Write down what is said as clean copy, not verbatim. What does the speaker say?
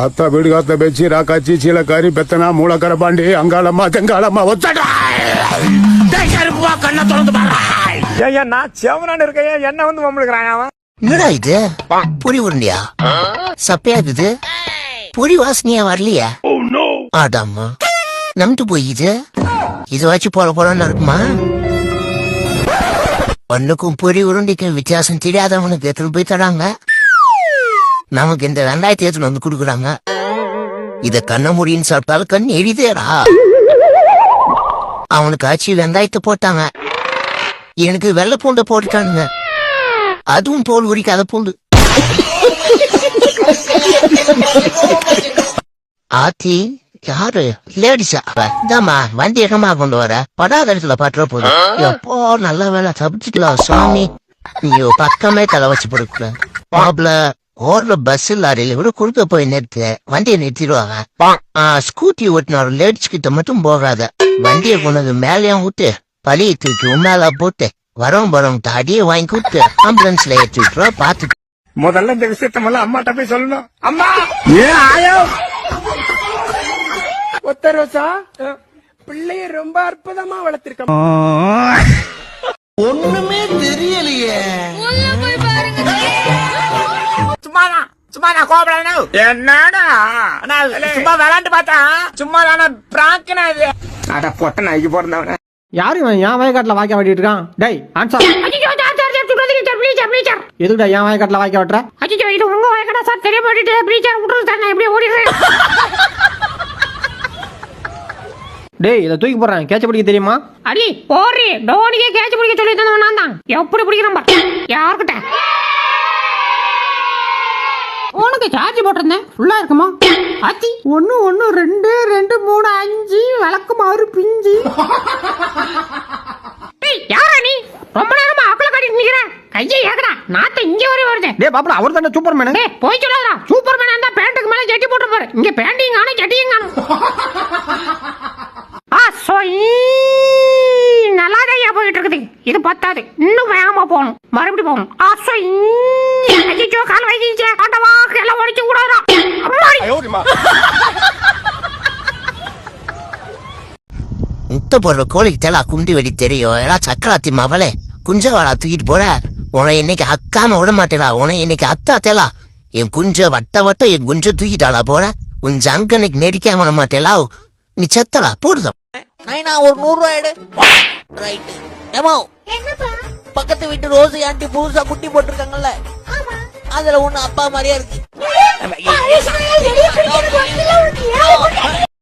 అత్త విడిగత్త బెచ్చి రాకచ్చి చీలకారి పెత్తన మూలకర బండి అంగాళమ్మ తెంగాళమ్మ వచ్చాడా கண்ணை திறந்து பாரு. நான் செவனான்னு இருக்கேன், என்ன வந்து மம்முடுக்கிறான் அவன். என்னடா இது பொரி உருண்டியா சப்பையா இருக்குது, பொரி வாசனையா வரலையா? ஆடாமா நம்பிட்டு போயிது, இதை வச்சு போல போலன்னு இருக்குமா? ஒண்ணுக்கும் பொரி உருண்டிக்கும் வித்தியாசம் தெரியாதவனுக்கு எடுத்துட்டு போய் தராங்க, நமக்கு இந்த வெங்காயத்தை எடுத்துட்டு வந்து குடுக்குறாங்க. இத கண்ண முடின்னு சாப்பிட்டாலும் கண் எரிதேடா. அவனுக்கு ஆச்சு வெங்காயத்தை போட்டாங்க, எனக்கு வெள்ளை பூண்டை போட்டுட்டானுங்க, அதுவும் தோல் உரிக்காத பூண்டு. ஆத்தி யாரு லேடிஸா? இதாமா வண்டி எகமா கொண்டு வர, படாதரத்துல பாட்டுற போதும். எப்போ நல்ல வேலை தப்பிச்சுக்கலாம் சுவாமி. நீ பக்கமே தலை வச்சு போடுக்குற மாப்பிள. ஓடுற பஸ் லாரியில கூட குறுக்க போய் நிறுத்து, வண்டியை நிறுத்திடுவாங்க. ஸ்கூட்டி ஓட்டின ஒரு லேடிஸ் கிட்ட மட்டும் போகாத, வண்டியை கொண்டது மேலேயும் விட்டு பழியை தூக்கி உண்மையில போட்டு வரவும் அடியே வாங்கி கொடுத்து ஆம்புலன்ஸ்ல ஏற்றிட்டுருவா. பாத்து முதல்ல இந்த விஷயத்த அம்மாட்ட போய் சொல்லணும். அம்மா ஏன் ஆயோ ஒத்த ரோசா பிள்ளைய ரொம்ப அற்புதமா வளர்த்திருக்க. ஒண்ணுமே தெரியலையே. சும்மா நான் கோபப்படணும். என்னடா சும்மா விளாண்டு பார்த்தா சும்மா தானே பிராங்கனா இது. அட பொட்ட நாய்க்கு பிறந்தவன யாரு இவன் என் வயக்காட்டுல வாய்க்க வெட்டிட்டு இருக்கான்? டேய் ஆன்சர். எதுக்குடா என் வயக்காட்டுல வாய்க்க வெட்டுற? இது உங்க வயக்காடா சார், தெரிய போயிட்டு ப்ளீச்சர் விட்டுறது தானே, எப்படி ஓடிடுறேன். டேய் இதை தூக்கி போடுறேன், கேட்ச பிடிக்க தெரியுமா? அடி போறே, டோனியே கேட்ச் பிடிக்க சொல்லி தந்தவன் நான் தான். எப்படி பிடிக்கிறேன் யாருக்கிட்ட? உனக்கு சார்ஜ் போட்டிருந்தேன், ஃபுல்லா இருக்குமா? அத்தி 1 1 2 2 3 5 விளக்கு மாறு பிஞ்சு. யாரா நீ? ரொம்ப நேரமா அக்கல கட்டிட்டு நிக்கிற, கையை ஏகடா நாத்த இங்க வரை வருது. டேய் பாப்பா அவர் தானே சூப்பர்மேன். டேய் போய் சொல்லாதடா, சூப்பர்மேன் அந்த பேண்ட்டுக்கு மேல ஜட்டி போட்டு பாரு, இங்க பேண்டையும் காணோம் ஜட்டியும் காணோம். நல்லாதையா போயிட்டு இருக்குது, இது பத்தாது, இன்னும் வேகமா போகணும், மறுபடியும் போகணும். ஐயோ கால் வைக்கிச்சே, ஆட்டவா எல்லாம் ஒழிச்சு கூடாதா. முட்டை போடுற கோழிக்கு தேலா குண்டி வெடி தெரியும். எல்லாம் சக்கராத்தி மவளே குஞ்சவாளா தூக்கிட்டு போற, உன இன்னைக்கு அக்காம விட மாட்டேலா, உன இன்னைக்கு அத்தா தேலா. என் குஞ்ச வட்ட என் குஞ்ச தூக்கிட்டாளா போற, உன் ஜங்கனுக்கு நெடிக்காம விட மாட்டேலா, நீ செத்தலா போடுதம். நைனா ஒரு 100 ரூபாய் எடு. ரைட். ஏமா பக்கத்து வீட்டு ரோஸ் ஆண்டி புதுசா குட்டி போட்டிருக்காங்கல்ல, அதுல ஒண்ணு அப்பா மாதிரியா இருக்கு.